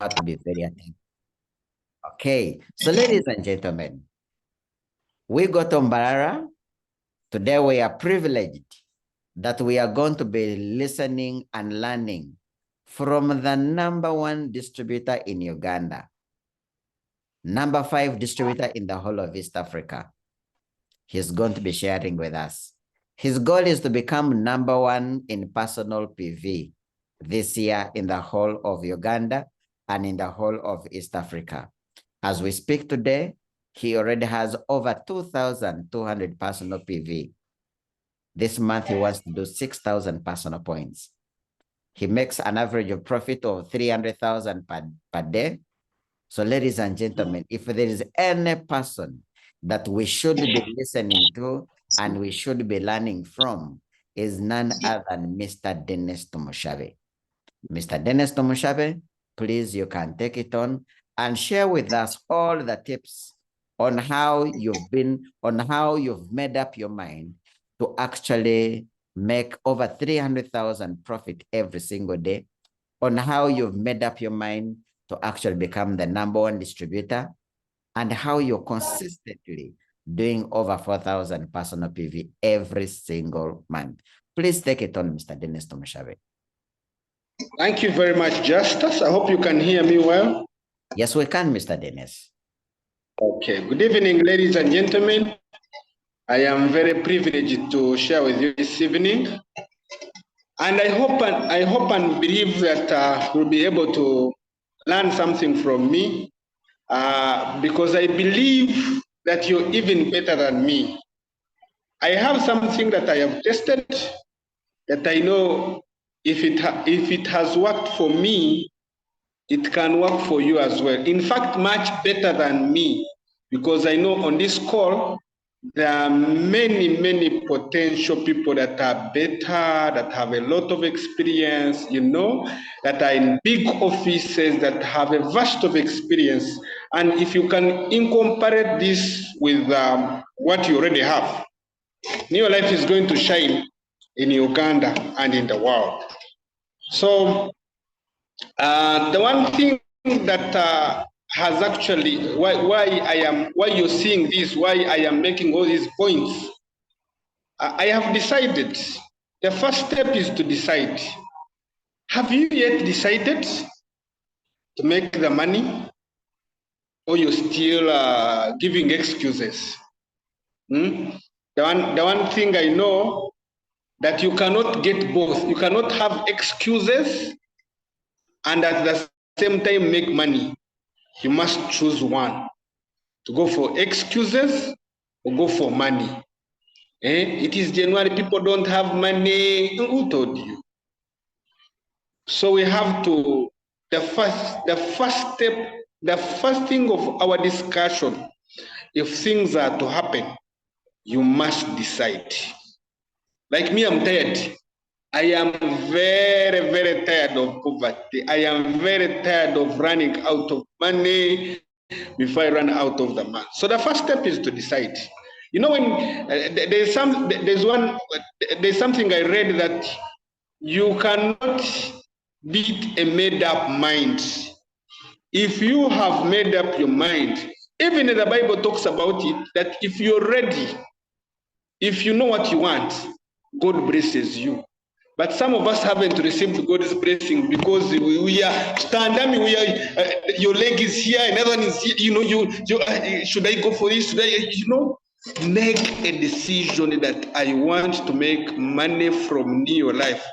have to be very attentive. Okay, so ladies and gentlemen, we got Mbarara. Today we are privileged that we are going to be listening and learning from the #1 distributor in Uganda, #5 distributor in the whole of East Africa. He's going to be sharing with us. His goal is to become #1 in personal PV this year in the whole of Uganda and in the whole of East Africa. As we speak today, he already has over 2,200 personal PV. This month, he wants to do 6,000 personal points. He makes an average of profit of 300,000 per day. So ladies and gentlemen, if there is any person that we should be listening to and we should be learning from, is none other than Mr. Dennis Tumushabe. Mr. Dennis Tumushabe, please, you can take it on and share with us all the tips on how you've made up your mind to actually make over 300,000 profit every single day, on how you've made up your mind to actually become the #1 distributor, and how you're consistently doing over 4,000 personal PV every single month. Please take it on, Mr. Dennis Tumushabe. Thank you very much, Justus. I hope you can hear me well. Yes, we can, Mr. Dennis. Okay, good evening, ladies and gentlemen. I am very privileged to share with you this evening. And I hope and believe that you'll be able to learn something from me, because I believe that you're even better than me. I have something that I have tested that I know if it has worked for me, it can work for you as well. In fact, much better than me, because I know on this call, there are many potential people that are better, that have a lot of experience, that are in big offices, that have a vast of experience. And if you can incorporate this with what you already have, your life is going to shine in Uganda and in the world. So the one thing that has actually why you're seeing this, why I am making all these points, I have decided. The first step is to decide. Have you yet decided to make the money, or you're still giving excuses? The one thing I know, that you cannot get both. You cannot have excuses and at the same time make money. You must choose one, to go for excuses or go for money. It is January, people don't have money. Who told you? So we have to, the first step, the first thing of our discussion, if things are to happen, you must decide. Like me, I'm tired. I am very tired of poverty. I am very tired of running out of money before I run out of the month. So the first step is to decide. When there's something I read that you cannot beat a made-up mind. If you have made up your mind, even the Bible talks about it, that if you're ready, if you know what you want, God blesses you. But some of us haven't received God's blessing because we are standing. Your leg is here, another one is here. Should I go for this? Should I, make a decision that I want to make money from your life,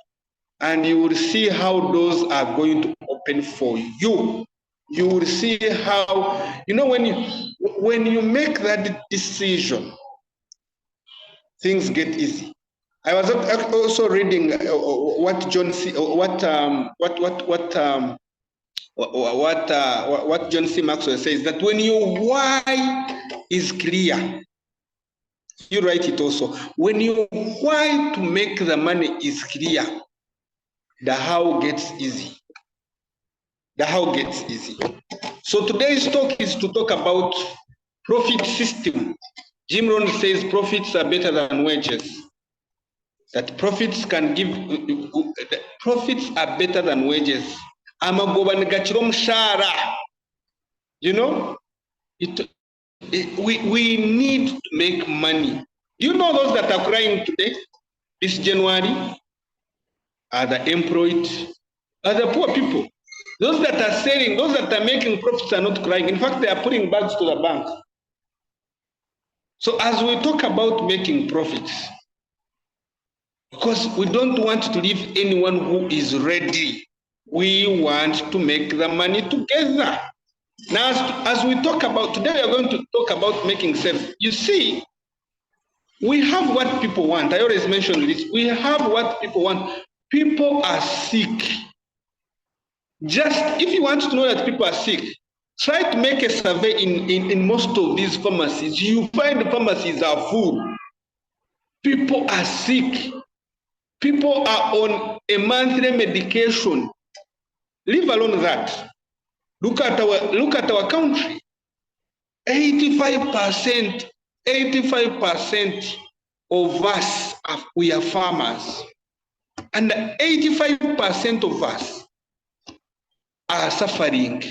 and you will see how doors are going to open for you. You will see how, when you make that decision, things get easy. I was also reading what John C. What John C. Maxwell says, that when your why is clear, you write it also. When your why to make the money is clear, the how gets easy. The how gets easy. So today's talk is to talk about profit system. Jim Rohn says profits are better than wages. That profits are better than wages. amagoba negakira omushahara. You know, we need to make money. Do you know those that are crying today, this January, are the employed, are the poor people. Those that are selling, those that are making profits are not crying. In fact, they are putting bags to the bank. So as we talk about making profits, because we don't want to leave anyone who is ready, we want to make the money together. Now, as we talk about, today we are going to talk about making sales. You see, we have what people want. I always mention this. We have what people want. People are sick. Just if you want to know that people are sick, try to make a survey in most of these pharmacies. You find the pharmacies are full. People are sick. People are on a monthly medication. Leave alone that. Look at our country. 85% of us we are farmers, and 85% of us are suffering.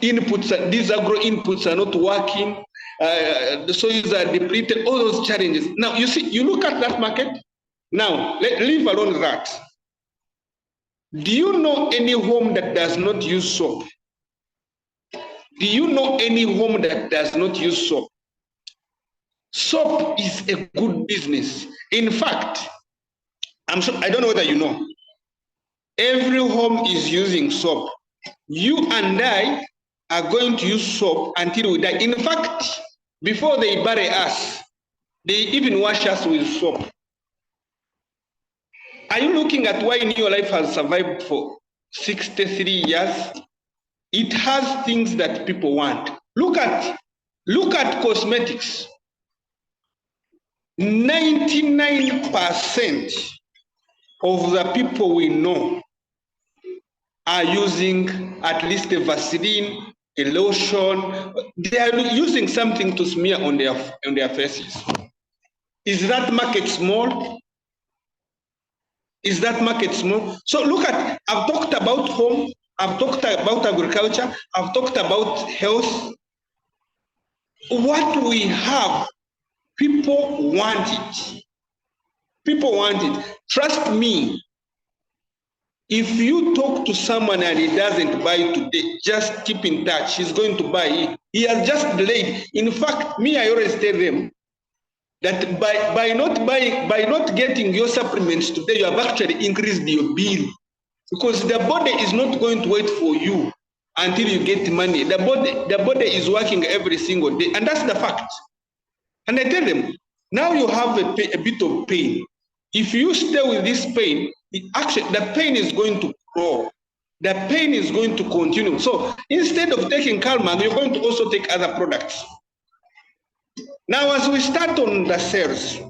Inputs, these agro inputs are not working. The soils are depleted. All those challenges. Now you see, you look at that market. Now leave alone that. Do you know any home that does not use soap? Do you know any home that does not use soap? Soap is a good business. In fact, I'm sure, I don't know whether you know, every home is using soap. You and I are going to use soap until we die. In fact, before they bury us, they even wash us with soap. Are you looking at why your life has survived for 63 years? It has things that people want. Look at cosmetics. 99% of the people we know are using at least a Vaseline, a lotion. They are using something to smear on their faces. Is that market small? Is that market small? So look at, I've talked about home, I've talked about agriculture, I've talked about health. What we have, people want it. People want it. Trust me, if you talk to someone and he doesn't buy today, just keep in touch. He's going to buy it. He has just delayed. In fact, me, I always tell them that by not getting your supplements today, you have actually increased your bill, because the body is not going to wait for you until you get money. The body is working every single day, and that's the fact. And I tell them, now you have a bit of pain. If you stay with this pain, the pain is going to grow. The pain is going to continue. So instead of taking Calmag, you're going to also take other products. Now, as we start on the sales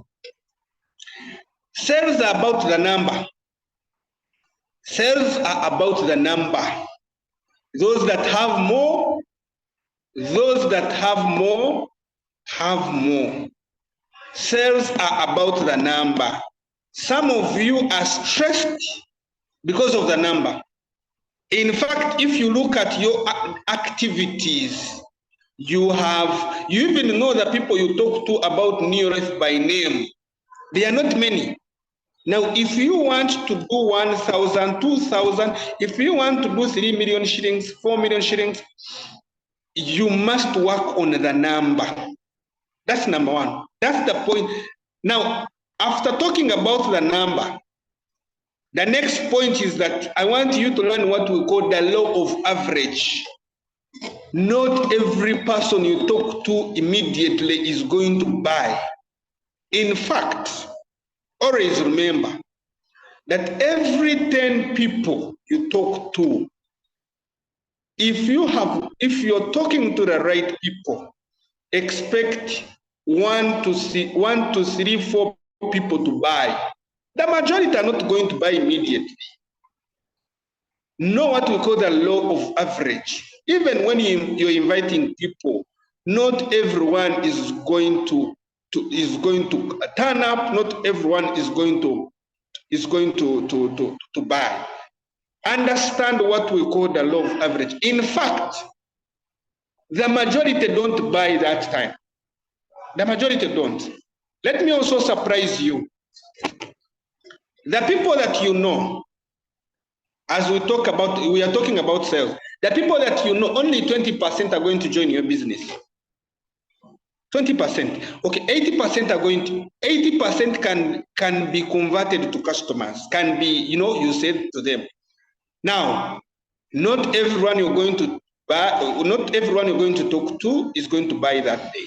are about the number. Sales are about the number. Those that have more, have more. Sales are about the number. Some of you are stressed because of the number. In fact, if you look at your activities, you even know the people you talk to about New Life by name. They are not many. Now, if you want to do 1,000, 2,000, if you want to do 3 million shillings, 4 million shillings, you must work on the number. That's number one. That's the point. Now, after talking about the number, the next point is that I want you to learn what we call the law of average. Not every person you talk to immediately is going to buy. In fact, always remember that every 10 people you talk to, if you're talking to the right people, expect 1 to 3, 4 people to buy. The majority are not going to buy immediately. Know what we call the law of average. Even when you're inviting people, not everyone is going to turn up. Not everyone is going to buy. understand what we call the law of average. In fact, the majority don't buy that time. The majority don't. Let me also surprise you. The people that you know, as we are talking about sales, the people that you know, only 20% are going to join your business. 20%. Okay, 80% are going to, 80% can be converted to customers, can be, you said to them. Now, not everyone you're going to buy, not everyone you're going to talk to is going to buy that day.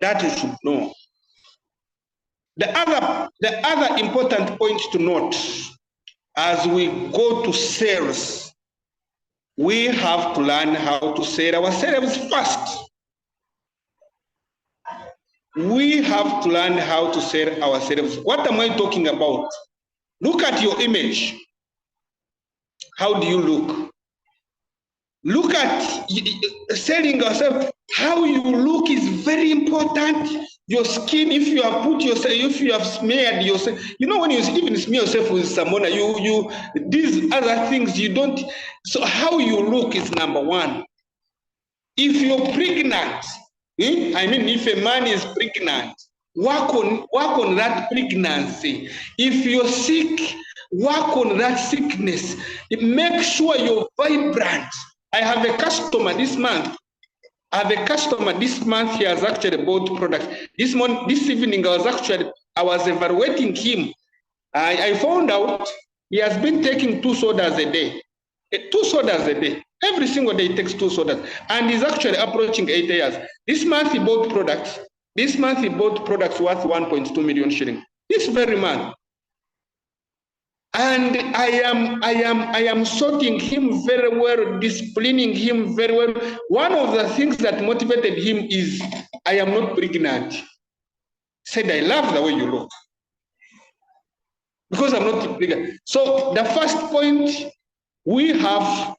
That you should know. The other important point to note, as we go to sales, we have to learn how to sell ourselves first. We have to learn how to sell ourselves. What am I talking about? Look at your image. How do you look? Look at selling yourself. How you look is very important. Your skin, if you have put yourself, if you have smeared yourself, when you even smear yourself with someone, these other things you don't. So how you look is number one. If you're pregnant, if a man is pregnant, work on that pregnancy. If you're sick, work on that sickness. Make sure you're vibrant. I have a customer this month. He has actually bought products. This evening, I was evaluating him. I found out he has been taking 2 sodas a day. 2 sodas a day. Every single day he takes 2 sodas. And he's actually approaching 8 years. This month he bought products. This month he bought products worth 1.2 million shillings. This very month. And I am sorting him very well, disciplining him very well. One of the things that motivated him is, I am not pregnant. Said, I love the way you look. Because I'm not pregnant. So the first point, we have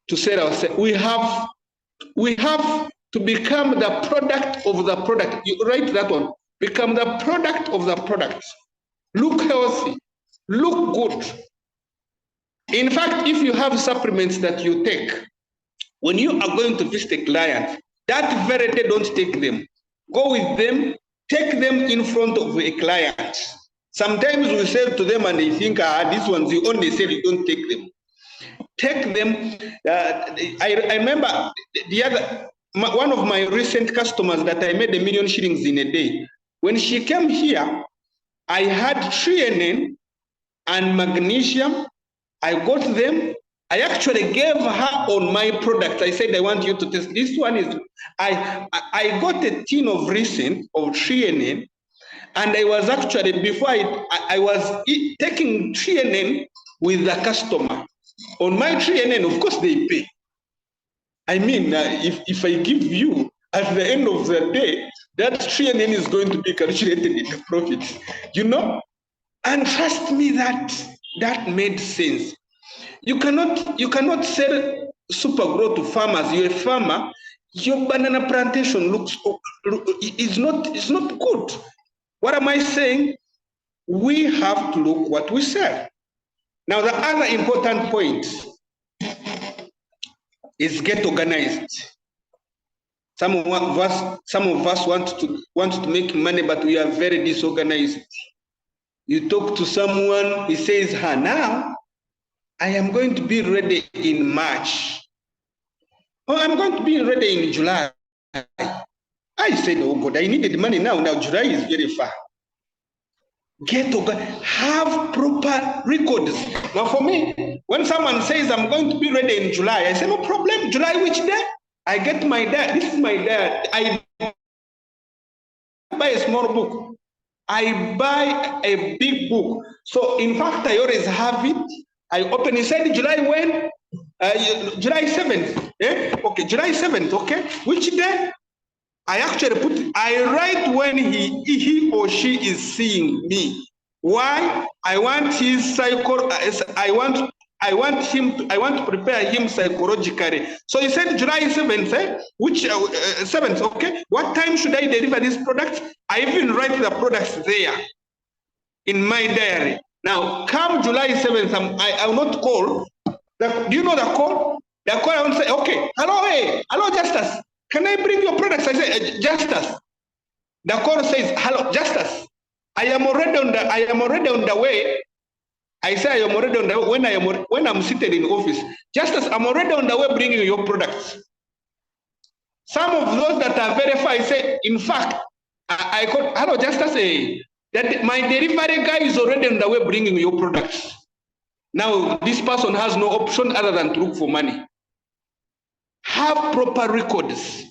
to say ourselves, we have to become the product of the product. You write that one. Become the product of the product. Look healthy. Look good. In fact, if you have supplements that you take, when you are going to visit a client, that very day, don't take them. Go with them, take them in front of a client. Sometimes we sell to them and they think, these ones you only sell, you don't take them. Take them. I remember one of my recent customers that I made 1 million shillings in a day. When she came here, I had threonine and magnesium. I got them. I actually gave her on my product. I said, I want you to test. This one is, I got a tin of recent of threonine, and I was actually, before I was taking threonine with the customer. On my threonine, of course, they pay. I mean, if I give you, at the end of the day, that threonine is going to be calculated in the profit, And trust me, that made sense. You cannot sell super grow to farmers. You're a farmer. Your banana plantation is not good. What am I saying? We have to look what we sell. Now, the other important point is get organized. Some of us want to make money, but we are very disorganized. You talk to someone, he says, now I am going to be ready in March. Oh, I'm going to be ready in July. I said, oh God, I needed money now. Now July is very far. Have proper records. Now for me, when someone says I'm going to be ready in July, I say, no problem. July which day? I get my dad. This is my dad. I buy a small book. I buy a big book. So in fact, I always have it. I open. He said July when? July 7th. Okay, July 7th. Okay. Which day? I actually I write when he or she is seeing me. Why? I want his I want to prepare him psychologically. So he said July 7th, which 7th, okay? What time should I deliver this product? I even write the products there in my diary. Now, come July 7th, I will not call. Do you know the call? The call, I will say, okay, hello, hey, hello, Justus. Can I bring your products? I say, Justus. The call says, hello, Justus. I am already on the way. I say I am already on the way when I'm seated in office. Justus, I'm already on the way bringing your products. Some of those that are verified say, in fact, I call, hello, Justus, that my delivery guy is already on the way bringing your products. Now, this person has no option other than to look for money. Have proper records.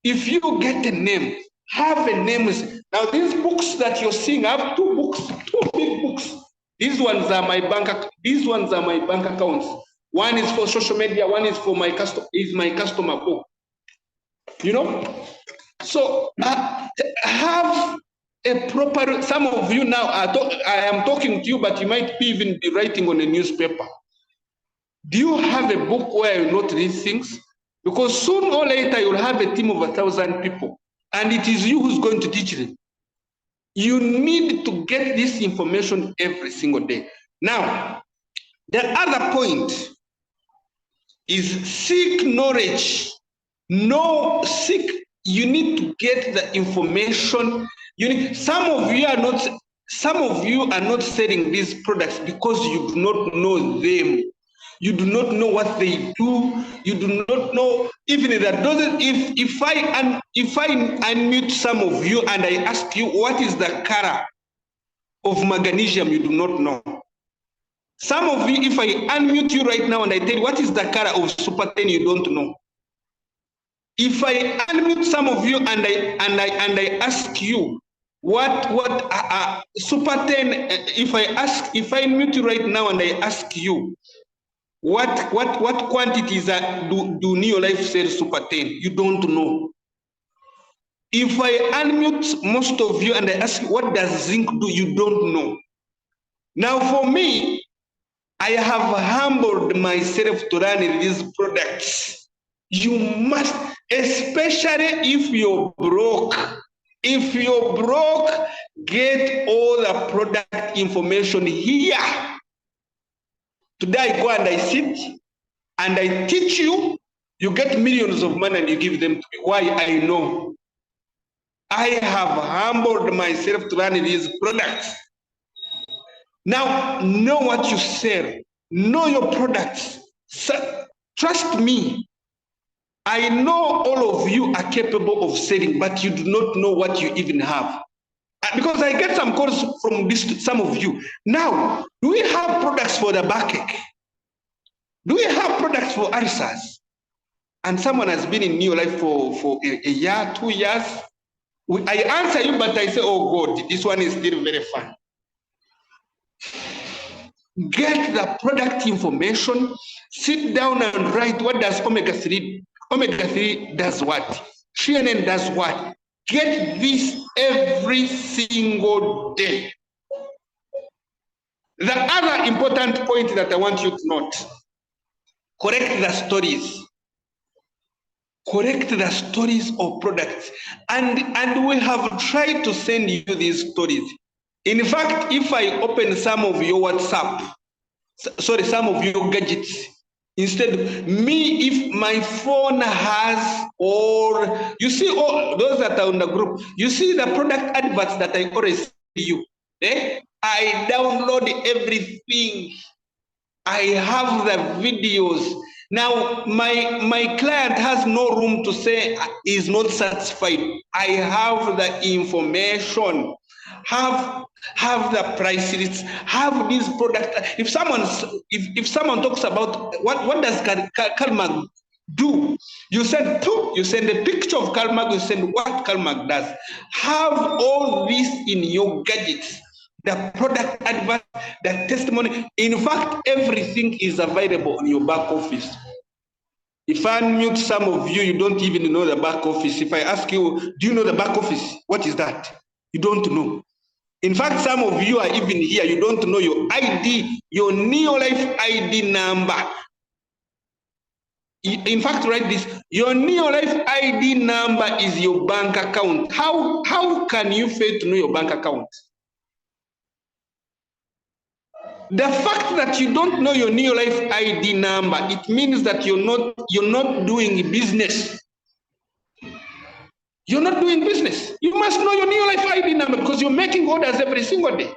If you get a name, have a name. Now, these books that you're seeing, I have two books, two big books. These ones are my bank. These ones are my bank accounts. One is for social media. One is for my customer book. You know, so have a proper. Some of you now I am talking to you, but you might even be writing on a newspaper. Do you have a book where you note these things? Because soon or later you'll have a team of 1,000 people, and it is you who's going to teach them. You need to get this information every single day. Now, the other point is seek knowledge. You need to get the information. Some of you are not selling these products because you do not know them. You do not know what they do. You do not know even that doesn't. If I unmute some of you and I ask you what is the color of magnesium, you do not know. Some of you, if I unmute you right now and I tell you what is the color of Super-10, you don't know. If I unmute some of you and I ask you what Super-10, if I unmute you right now and I ask you what quantities do Neolife sell Super-10, you don't know. If I unmute most of you and I ask you what does zinc do, you don't know. Now for me, I have humbled myself to run these products. You must, especially if you're broke. If you're broke, get all the product information here. Today I go and I sit and I teach you, you get millions of money and you give them to me. Why? I know. I have humbled myself to run these products. Now, know what you sell. Know your products. So, trust me. I know all of you are capable of selling, but you do not know what you even have. Because I get some calls from some of you. Now, do we have products for the backache? Do we have products for ulcers? And someone has been in Neolife for a year, 2 years. I answer you, but I say, oh God, this one is still very fun. Get the product information, sit down and write what does omega-3. Omega-3 does what? Threonine does what? Get this every single day. The other important point that I want you to note, correct the stories. Correct the stories of products. And we have tried to send you these stories. In fact, if I open some of your WhatsApp, some of your gadgets, instead, if my phone has, or you see all those that are on the group, you see the product adverts that I always send you. I download everything. I have the videos. Now, my client has no room to say is not satisfied. I have the information, have the price lists, have this product. If someone talks about what does Calmag do, you send a picture of Calmag, you send what Calmag does. Have all this in your gadgets. The product advert, the testimony. In fact, everything is available on your back office. If I unmute some of you, you don't even know the back office. If I ask you, do you know the back office? What is that? You don't know. In fact, some of you are even here, you don't know your ID, your Neolife ID number. In fact, write this. Your Neolife ID number is your bank account. How can you fail to know your bank account? The fact that you don't know your Neo Life ID number, it means that you're not doing business. You're not doing business. You must know your Neo Life ID number because you're making orders every single day.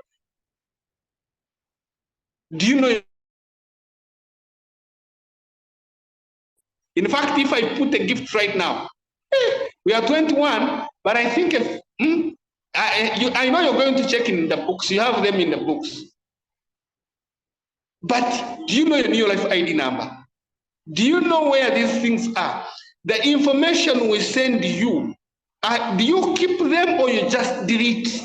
Do you know? In fact, if I put a gift right now, we are 21, but I think if, I know you're going to check in the books. You have them in the books. But do you know your Neo Life ID number? Do you know where these things are? The information we send you, do you keep them or you just delete?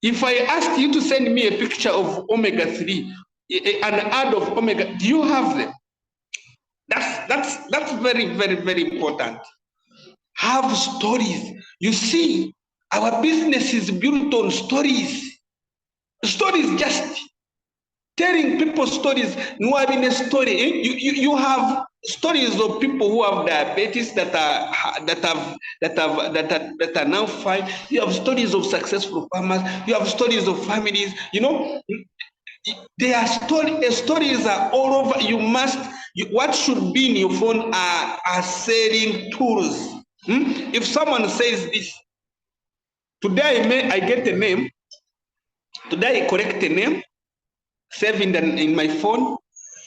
If I asked you to send me a picture of omega-3, an ad of omega, do you have them? That's very, very, very important. Have stories. You see, our business is built on stories. Stories, just telling people stories. No having a story. You have stories of people who have diabetes that are now fine. You have stories of successful farmers. You have stories of families. You know, there are stories are all over. What should be in your phone are selling tools. If someone says this, today I get a name. Today I correct a name, save in my phone,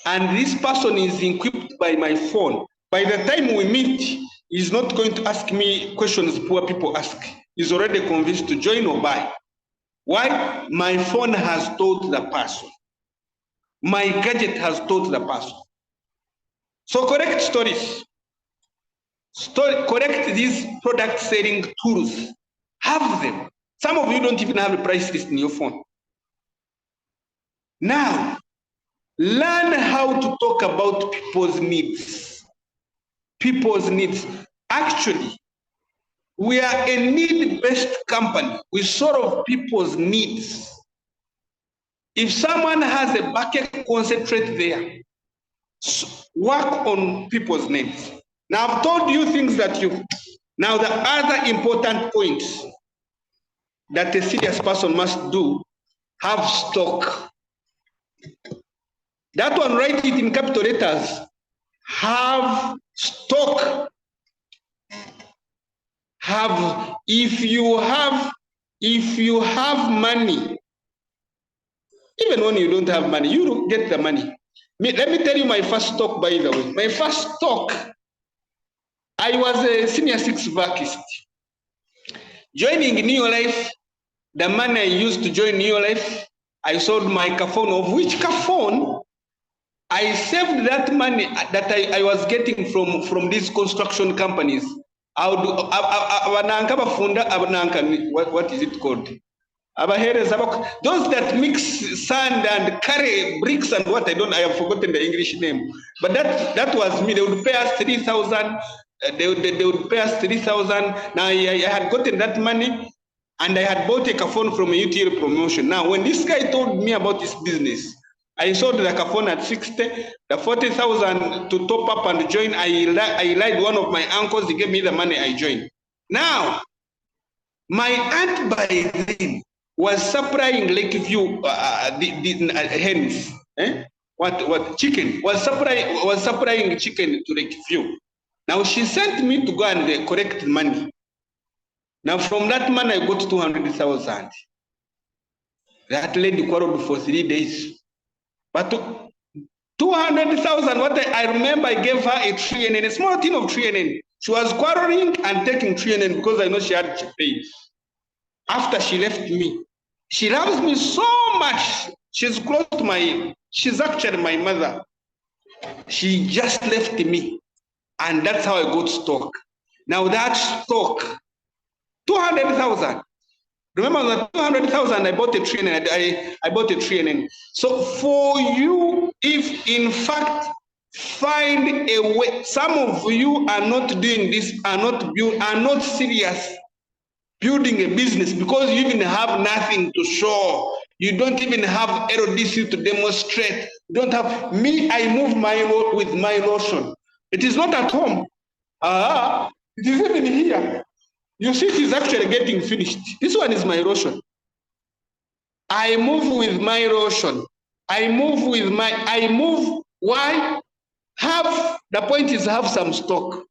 and this person is equipped by my phone. By the time we meet, he's not going to ask me questions poor people ask. He's already convinced to join or buy. Why? My phone has told the person. My gadget has told the person. So correct stories. Correct these product selling tools. Have them. Some of you don't even have a price list in your phone. Now, learn how to talk about people's needs. People's needs. Actually, we are a need-based company. We solve people's needs. If someone has a bucket, concentrate there. Work on people's needs. Now, I've told you things that now the other important points that a serious person must do, have stock. That one, write it in capital letters. Have stock. If you have money, even when you don't have money, you don't get the money. Let me tell you my first stock, by the way. My first stock, I was a senior 6 vacuist. Joining Neo Life, the money I used to join Neo Life, I sold my phone, of which phone I saved that money that I was getting from these construction companies. I would what is it called? Those that mix sand and carry bricks and what I have forgotten the English name. But that was me. They would pay us 3,000. They would pay us 3,000. Now I had gotten that money and I had bought a phone from a UTL promotion. Now when this guy told me about this business, I sold the phone at 60, the 40,000 to top up and join. I lied one of my uncles, he gave me the money, I joined. Now, my aunt by then was supplying Lakeview hens, chicken, was supplying chicken to Lakeview. Now she sent me to go and collect money. Now from that money I got 200,000. That lady quarreled for 3 days. But 200,000, what I remember, I gave her a TNN, a small tin of TNN. She was quarreling and taking TNN because I know she had to pay. After she left me, she loves me so much. She's close to she's actually my mother. She just left me. And that's how I got stock. Now that stock, 200,000. Remember that 200,000, I bought a TNN. I bought a TNN. So for you, if in fact find a way, some of you are not doing this, are not serious building a business because you even have nothing to show. You don't even have LDC to demonstrate. You don't have me. I move with my lotion. It is not at home. It is even here. You see, it is actually getting finished. This one is my lotion. I move with my lotion. I move. Why? The point is have some stock.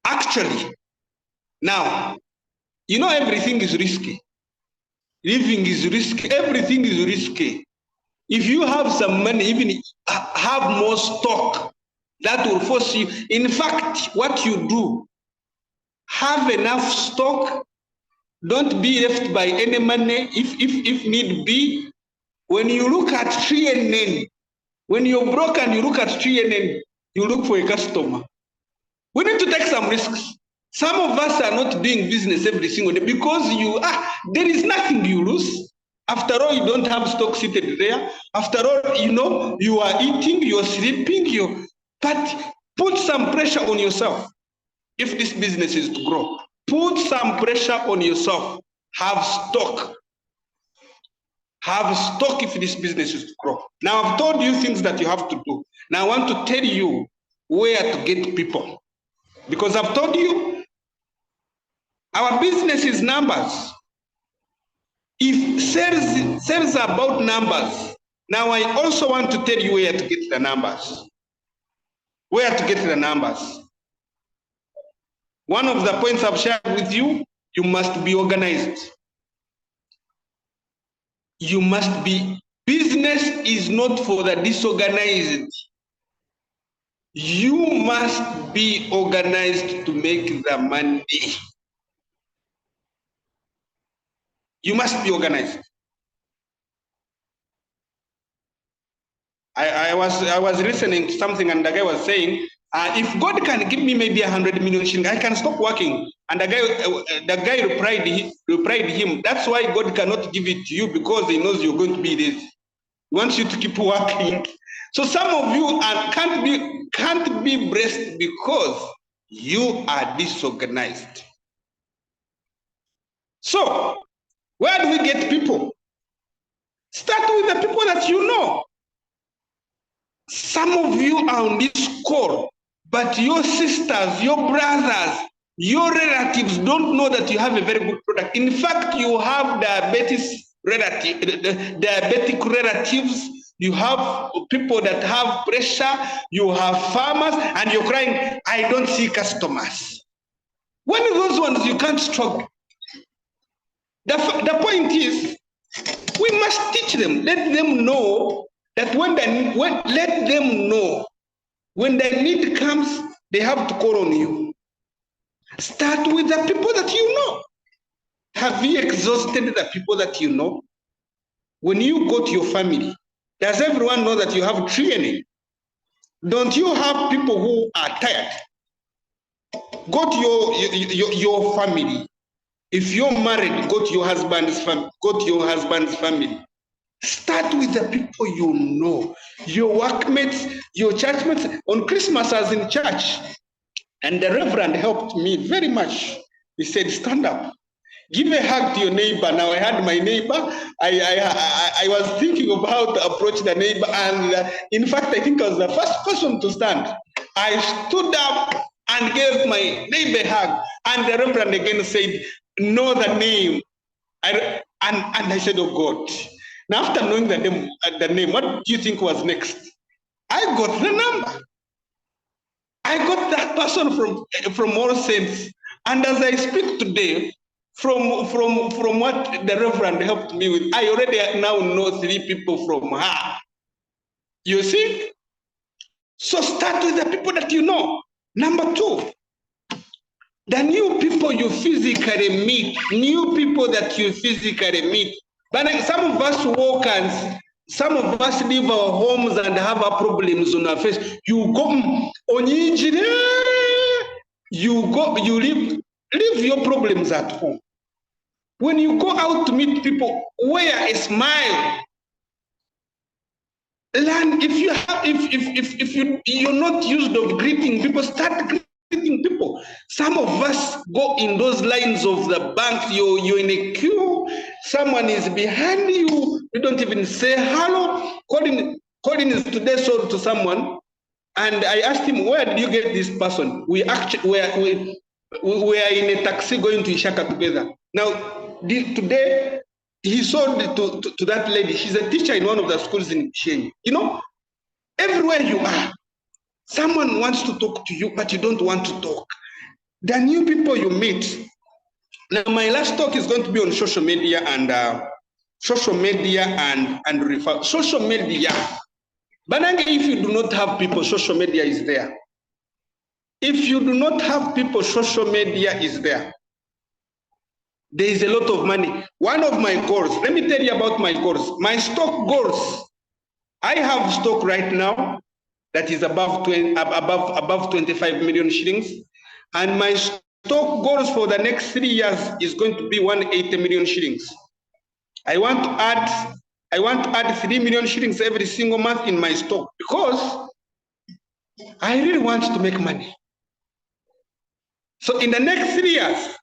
Actually, now, you know everything is risky. Living is risky. Everything is risky. If you have some money, even have more stock, that will force you. In fact, what you do, have enough stock. Don't be left by any money if need be. When you look at TNN, when you're broke and you look at TNN, you look for a customer. We need to take some risks. Some of us are not doing business every single day because there is nothing you lose. After all, you don't have stock seated there. After all, you are eating, you're sleeping, but put some pressure on yourself. If this business is to grow, put some pressure on yourself. Have stock. Have stock if this business is to grow. Now, I've told you things that you have to do. Now, I want to tell you where to get people. Because I've told you, our business is numbers. If sales are about numbers, now I also want to tell you where to get the numbers. Where to get the numbers. One of the points I've shared with you, you must be organized. You must be. Business is not for the disorganized. You must be organized to make the money. You must be organized. I was listening to something and the guy was saying, if God can give me maybe 100 million shillings, I can stop working. And the guy replied him, that's why God cannot give it to you, because he knows you're going to be this. He wants you to keep working. So some of you can't be blessed because you are disorganized. So where do we get people? Start with the people that you know. Some of you are on this call, but your sisters, your brothers, your relatives don't know that you have a very good product. In fact, you have diabetic relatives, you have people that have pressure, you have farmers, and you're crying, I don't see customers. One of those ones you can't struggle. The point is, we must teach them, let them know that when the need comes, they have to call on you. Start with the people that you know. Have you exhausted the people that you know? When you go to your family, does everyone know that you have training? Don't you have people who are tired? Go to your family. If you're married, go to your husband's family. Start with the people you know, your workmates, your churchmates. On Christmas, I was in church, and the Reverend helped me very much. He said, stand up, give a hug to your neighbor. Now I had my neighbor. I was thinking of how to approach the neighbor, and in fact, I think I was the first person to stand. I stood up and gave my neighbor a hug, and the Reverend again said, know the name. And I said, oh God. Now, after knowing the name, what do you think was next? I got the number. I got that person from All Saints. And as I speak today, from what the Reverend helped me with, I already now know 3 people from her. You see? So start with the people that you know. Number 2, the new people you physically meet. New people that you physically meet. But some of us workers, some of us leave our homes and have our problems on our face. You go on you leave your problems at home. When you go out to meet people, wear a smile. Learn if you're not used of greeting people, start greeting people. Some of us go in those lines of the bank, you're in a queue, someone is behind you, you don't even say hello. Calling is today sold to someone, and I asked him, where did you get this person? We are in a taxi going to Ishaka together. Now, today he sold to that lady. She's a teacher in one of the schools in Shenyi. You know, everywhere you are, someone wants to talk to you, but you don't want to talk. The new people you meet. Now, my last talk is going to be on social media and refer. Social media. Banange, if you do not have people, social media is there. If you do not have people, social media is there. There is a lot of money. One of my goals, let me tell you about my goals. My stock goals, I have stock right now that is above 25 million shillings. And my stock goals for the next 3 years is going to be 180 million shillings. I want to add 3 million shillings every single month in my stock because I really want to make money. So in the next 3 years,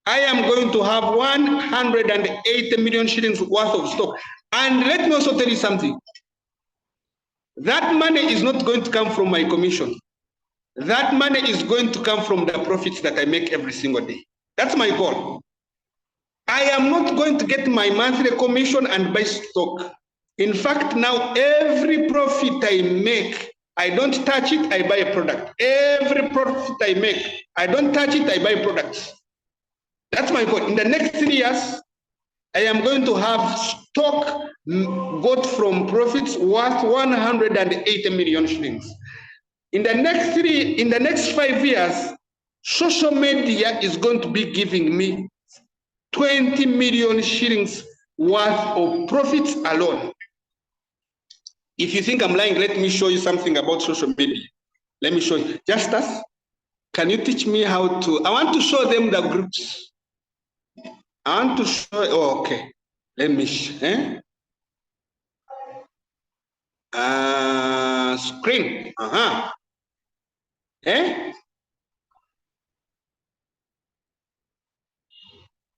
I am going to have 180 million shillings worth of stock. And let me also tell you something. That money is not going to come from my commission. That money is going to come from the profits that I make every single day. That's my goal. I am not going to get my monthly commission and buy stock. In fact, now every profit I make, I don't touch it, I buy a product. Every profit I make, I don't touch it, I buy products. That's my goal. In the next 3 years, I am going to have stock got from profits worth 180 million shillings. In the next 5 years, social media is going to be giving me 20 million shillings worth of profits alone. If you think I'm lying, let me show you something about social media. Let me show you. Justus, can you teach me how to? I want to show them the groups. I want to show. Oh, okay. Let me. Screen.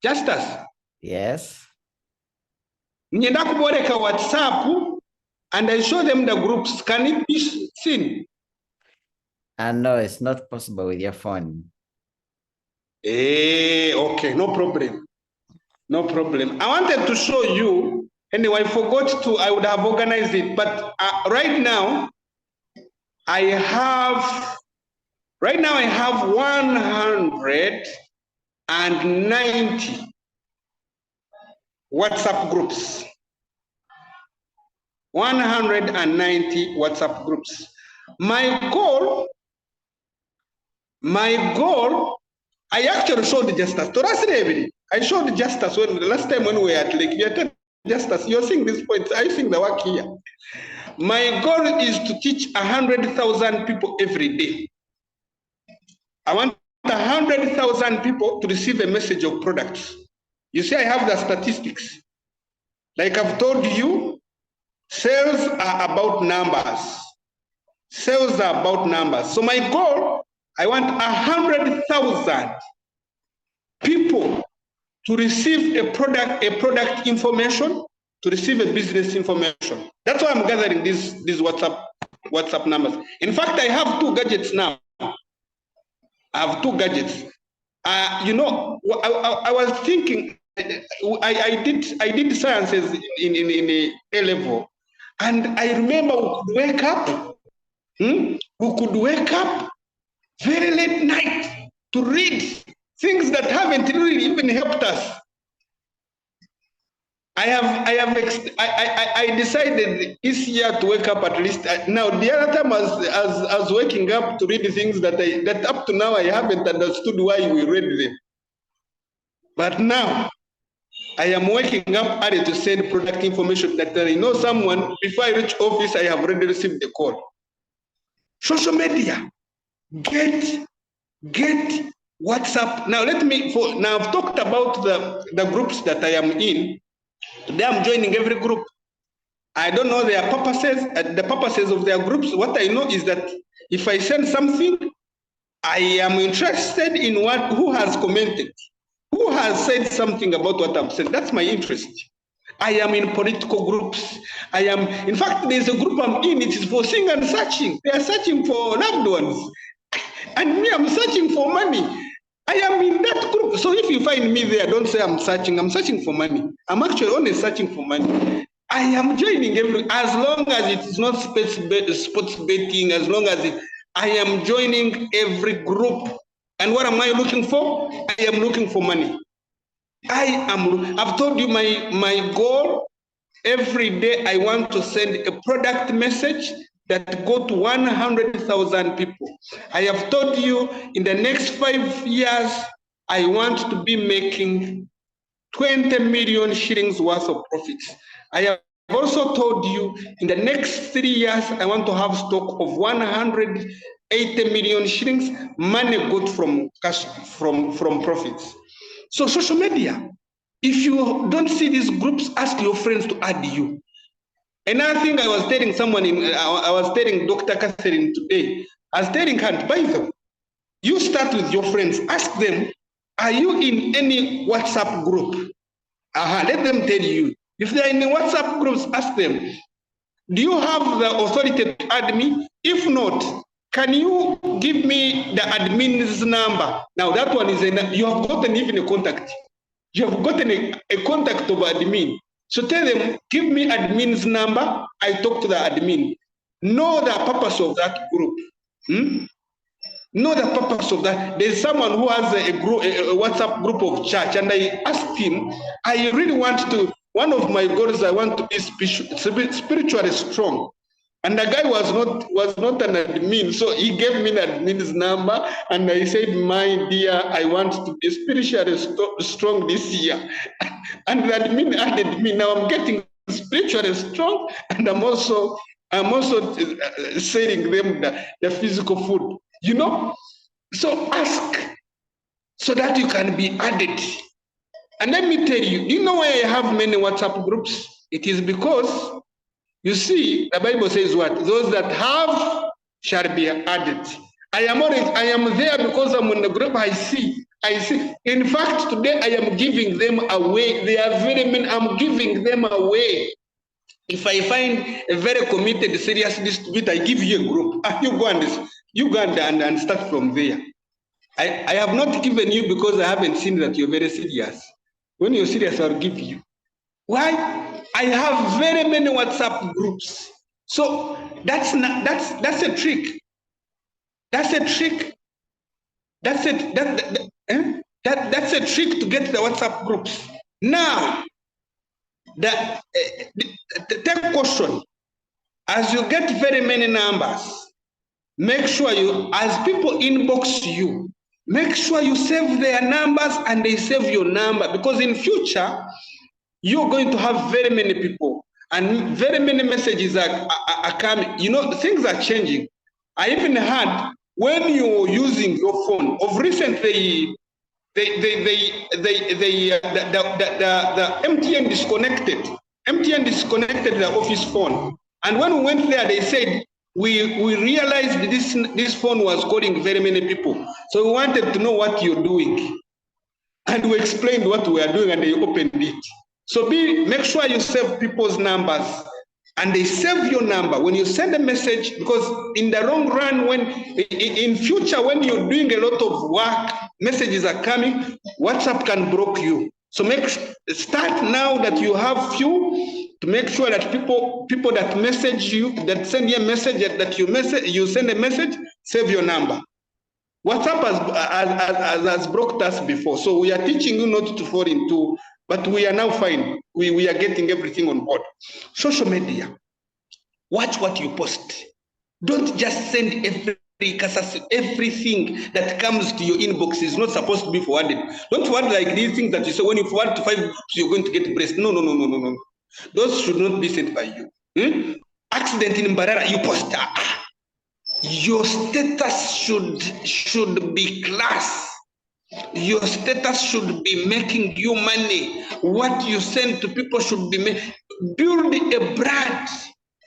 Justus. Yes. Nienda kuboreka WhatsApp and I show them the groups. Can it be seen? No, it's not possible with your phone. Okay, no problem. No problem. I wanted to show you. Anyway, I forgot to, I would have organized it. But right now, I have 190 WhatsApp groups. 190 WhatsApp groups. My goal, I actually showed Justus. I showed Justus when the last time when we were at Lake View. Justus, you're seeing this point. I think the work here. My goal is to teach 100,000 people every day. I want 100,000 people to receive a message of products. You see, I have the statistics. Like I've told you, sales are about numbers. Sales are about numbers. So my goal, I want 100,000 people to receive a product information, to receive a business information. That's why I'm gathering these WhatsApp numbers. In fact, I have 2 gadgets now. I have 2 gadgets. You know, I was thinking, I did sciences in A level, and I remember we could wake up very late night to read things that haven't really even helped us. I decided this year to wake up at least. Now the other time I was waking up to read things that up to now I haven't understood why we read them. But now I am waking up early to send product information that I know someone before I reach office I have already received the call. Social media, get WhatsApp. Now now I've talked about the groups that I am in. Today I'm joining every group. I don't know their purposes, the purposes of their groups. What I know is that if I send something, I am interested in who has commented, who has said something about what I've said. That's my interest. I am in political groups. In fact, there's a group I'm in, it is for seeing and searching. They are searching for loved ones. And me, I'm searching for money. I am in that group. So if you find me there, don't say I'm searching for money. I'm actually only searching for money. I am joining as long as it is not sports betting, as long as I am joining every group. And what am I looking for? I am looking for money. I've told you my goal. Every day I want to send a product message that go to 100,000 people. I have told you in the next 5 years, I want to be making 20 million shillings worth of profits. I have also told you in the next 3 years, I want to have stock of 180 million shillings, money got from cash, from profits. So social media, if you don't see these groups, ask your friends to add you. Another thing I was telling someone, I was telling Dr. Catherine today, I was telling her, by the way, you start with your friends, ask them, are you in any WhatsApp group? Let them tell you. If they're in the WhatsApp groups, ask them, do you have the authority to add me? If not, can you give me the admin's number? Now that one is, you have gotten even a contact. You have gotten a contact of admin. So tell them, give me admin's number. I talk to the admin. Know the purpose of that group. Know the purpose of that. There's someone who has a WhatsApp group of church, and I asked him, I really want to, one of my goals, I want to be spiritually strong. And the guy was not an admin, so he gave me an admin's number, and I said, my dear, I want to be spiritually strong this year. And the admin added me. Now I'm getting spiritually strong, and I'm also selling them the physical food. You know, so ask so that you can be added. And let me tell you, you know why I have many WhatsApp groups? It is because, you see, the Bible says what? Those that have shall be added. I am there because I'm in the group. I see. In fact, today I am giving them away. They are very many. I'm giving them away. If I find a very committed, serious distributor, I give you a group. You go and start from there. I have not given you because I haven't seen that you're very serious. When you're serious, I'll give you. Why? I have very many WhatsApp groups. So that's a trick. That's a trick. That's a trick to get the WhatsApp groups. Now, take caution. As you get very many numbers, make sure you, as people inbox you, make sure you save their numbers and they save your number, because in future, you're going to have very many people and very many messages are coming. You know, things are changing. I even heard when you're using your phone, of recent, the MTN disconnected. MTN disconnected the office phone. And when we went there, they said, we realized this phone was calling very many people. So we wanted to know what you're doing. And we explained what we are doing, and they opened it. So make sure you save people's numbers, and they save your number when you send a message, because in the long run, in future, when you're doing a lot of work, messages are coming, WhatsApp can block you. So start now that you have few, to make sure that people that message you, that send you a message, that you send a message, save your number. WhatsApp has blocked us before, so we are teaching you not to fall into, but we are now fine. We are getting everything on board. Social media, watch what you post. Don't just send everything that comes to your inbox is not supposed to be forwarded. Don't forward like these things that you say, when you forward to 5 groups, you're going to get blessed. No. Those should not be sent by you. Accident in Mbarara, you post. Your status should be class. Your status should be making you money. What you send to people should be build a brand.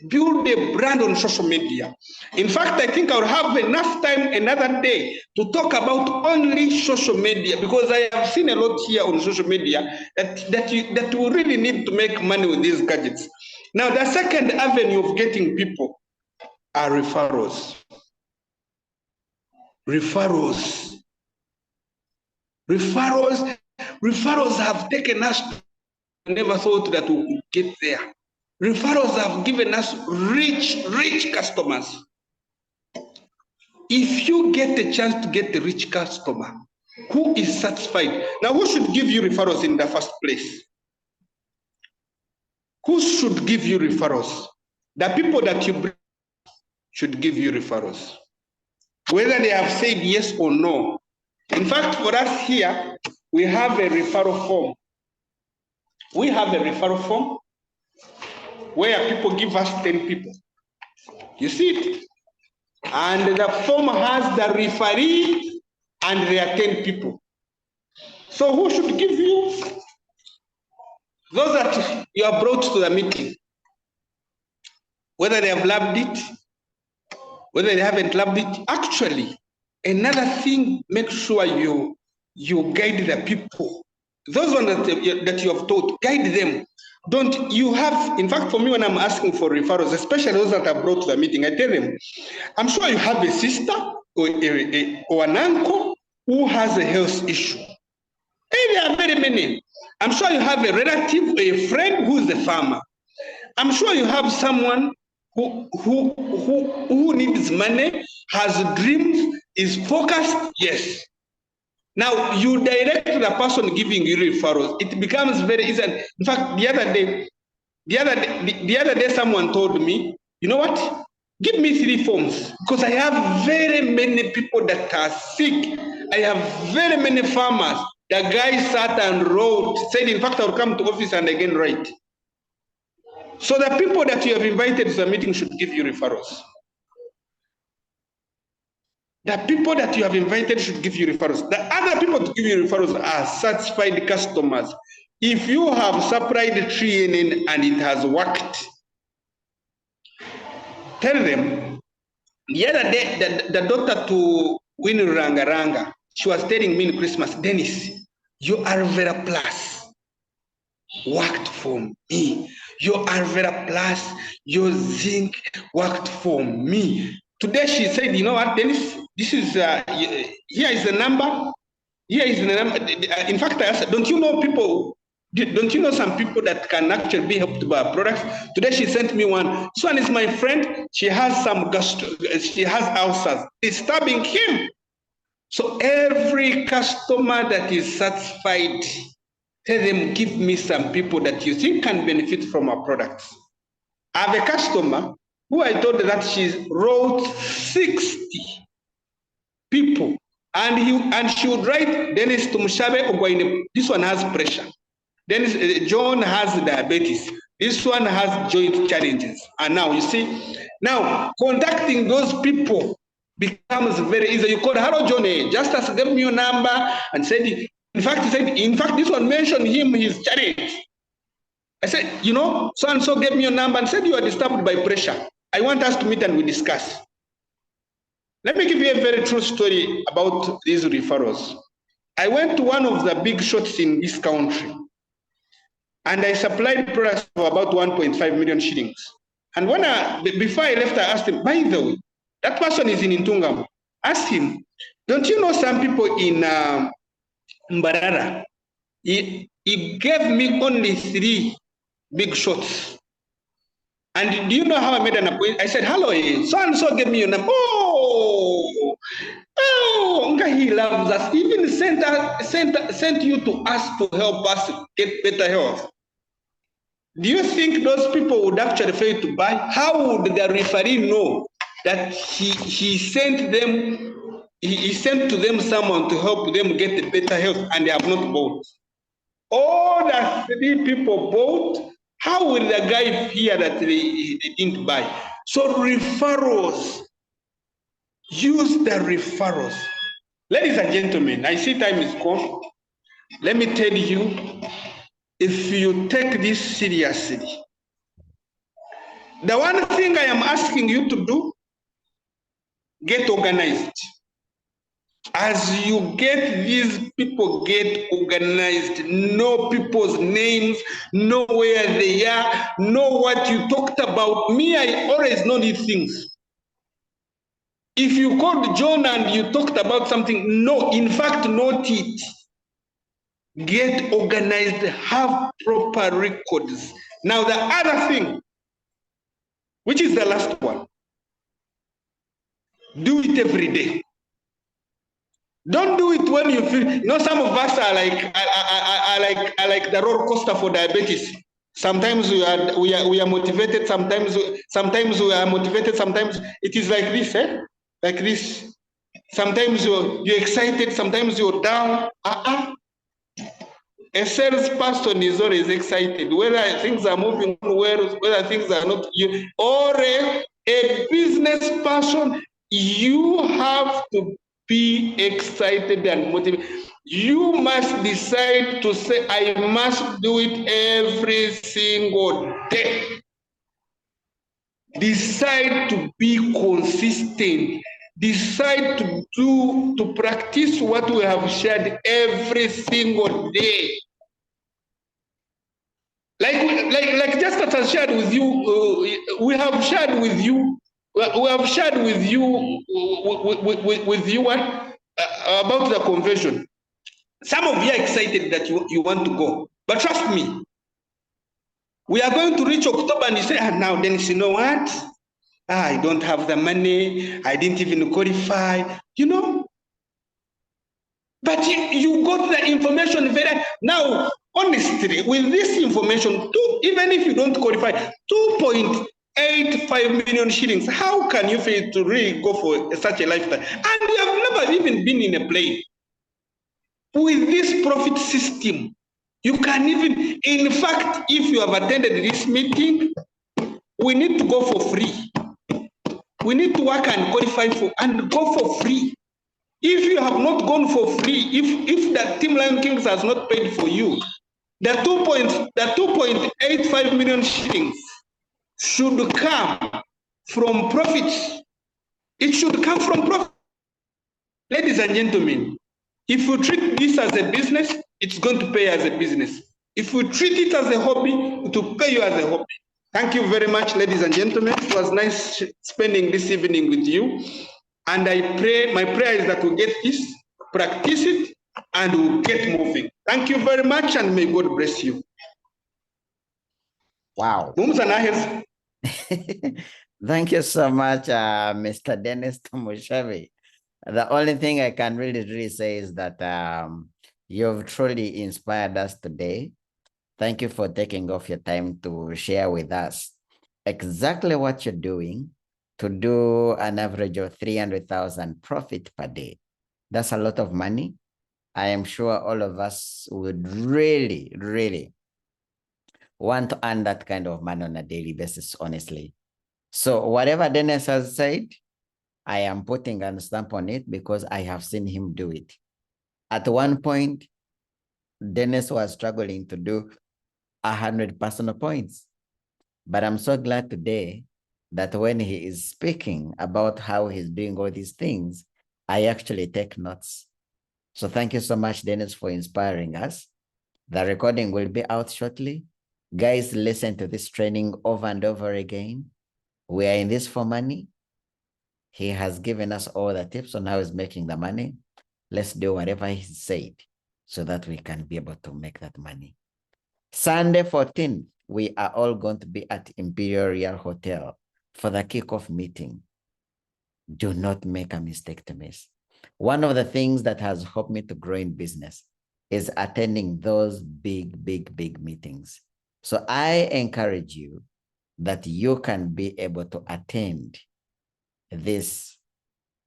Build a brand on social media. In fact, I think I'll have enough time another day to talk about only social media, because I have seen a lot here on social media that we really need to make money with these gadgets. Now, the second avenue of getting people are referrals. Referrals. Referrals have taken us, never thought that we would get there. Referrals have given us rich customers. If you get the chance to get the rich customer who is satisfied, now who should give you referrals in the first place? Who should give you referrals? The people that you bring should give you referrals, whether they have said yes or no. In fact, for us here, we have a referral form. We have a referral form where people give us 10 people. You see it? And the form has the referee and there are 10 people. So who should give you? Those that you have brought to the meeting. Whether they have loved it, whether they haven't loved it. Actually, another thing, make sure you guide the people. Those ones that you have taught, guide them. Don't you have, in fact, for me, when I'm asking for referrals, especially those that are brought to the meeting, I tell them, I'm sure you have a sister or an uncle who has a health issue. Hey, there are very many. I'm sure you have a relative or a friend who's a farmer. I'm sure you have someone who needs money, has dreams, is focused. Yes. Now you direct the person giving you referrals. It becomes very easy. In fact, the other day, someone told me, you know what? Give me 3 forms because I have very many people that are sick. I have very many farmers. The guy sat and wrote, said, in fact, I'll come to office and again write. So the people that you have invited to the meeting should give you referrals. The people that you have invited should give you referrals. The other people to give you referrals are satisfied customers. If you have supplied training and it has worked, tell them. The other day, the daughter to Winnie Rangaranga, she was telling me in Christmas, Dennis, your Arvera Plus worked for me. Your Arvera Plus, your zinc worked for me. Today she said, you know what, Dennis, this is, here is the number. Here is the number. In fact, I asked, don't you know some people that can actually be helped by products? Today she sent me one. This one is my friend. She has she has ulcers disturbing him. So every customer that is satisfied, tell them, give me some people that you think can benefit from our products. I have a customer who I told that she wrote 60 people, and she would write Dennis Tumushabe. This one has pressure. Dennis John has diabetes. This one has joint challenges. And now you see, now contacting those people becomes very easy. You call, hello Johnny, Justice gave me your number and said, in fact, this one mentioned his challenge. I said, you know, so and so gave me your number and said you are disturbed by pressure. I want us to meet and we discuss. Let me give you a very true story about these referrals. I went to one of the big shops in this country and I supplied products for about 1.5 million shillings. And when before I left, I asked him, by the way, that person is in Intungam. Ask him, don't you know some people in Mbarara? He gave me only 3 big shots. And do you know how I made an appointment? I said, hello, so and so gave me your number. Oh, he loves us. Even sent you to us to help us get better health. Do you think those people would actually fail to buy? How would the referee know that he sent to them someone to help them get better health and they have not bought? All the 3 people bought. How will the guy fear that they didn't buy? So referrals, use the referrals. Ladies and gentlemen, I see time is gone. Let me tell you, if you take this seriously, the one thing I am asking you to do, get organized. As you get these people get organized, know people's names, know where they are, know what you talked about. Me, I always know these things. If you called John and you talked about something, no, in fact, note it. get organized, have proper records. Now, the other thing, which is the last one, do it every day. Don't do it when you feel. You know, some of us are like the roller coaster for diabetes. Sometimes we are motivated. Sometimes we are motivated. Sometimes it is like this, like this. Sometimes you're excited. Sometimes you're down. A salesperson is always excited, whether things are moving well, whether things are not. Or a business person, you have to be excited and motivated. You must decide to say, I must do it every single day. Decide to be consistent. Decide to practice what we have shared every single day. Like just as I shared with you, we have shared with you. We have shared with you what about the convention. Some of you are excited that you want to go, but trust me, we are going to reach October and you say, now Dennis, you know what? I don't have the money. I didn't even qualify. You know. But you got the information very now. Honestly, with this information, even if you don't qualify, 2.85 million shillings, how can you fail to really go for such a lifestyle? And you have never even been in a plane. With this profit system, you can even, in fact, if you have attended this meeting, we need to go for free. We need to work and qualify for and go for free. If you have not gone for free, if the Team Lion Kings has not paid for you, the 2.85 million shillings should come from profits. It should come from profit. Ladies and gentlemen, if you treat this as a business, it's going to pay as a business. If you treat it as a hobby, it will pay you as a hobby. Thank you very much, ladies and gentlemen. It was nice spending this evening with you. And I pray, my prayer is that we get this, practice it, and we'll get moving. Thank you very much, and may God bless you. Wow. Thank you so much, Mr. Dennis Tumushabe. The only thing I can really say is that you've truly inspired us today. Thank you for taking off your time to share with us exactly what you're doing to do an average of 300,000 profit per day. That's a lot of money. I am sure all of us would really want to earn that kind of money on a daily basis, honestly. So whatever Dennis has said, I am putting a stamp on it because I have seen him do it. At one point, Dennis was struggling to do 100 personal points. But I'm so glad today that when he is speaking about how he's doing all these things, I actually take notes. So thank you so much, Dennis, for inspiring us. The recording will be out shortly. Guys, listen to this training over and over again. We are in this for money. He has given us all the tips on how he's making the money. Let's do whatever he said so that we can be able to make that money. Sunday 14th, we are all going to be at Imperial Hotel for the kickoff meeting. Do not make a mistake to miss. One of the things that has helped me to grow in business is attending those big meetings. So I encourage you that you can be able to attend this.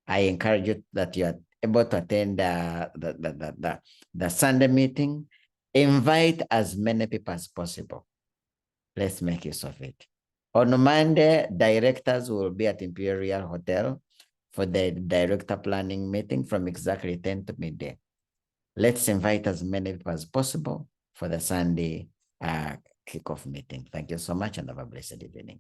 I encourage you that you are able to attend the Sunday meeting. Invite as many people as possible. Let's make use of it. On Monday, directors will be at Imperial Hotel for the director planning meeting from exactly 10 to midday. Let's invite as many people as possible for the Sunday kickoff meeting. Thank you so much and have a blessed evening.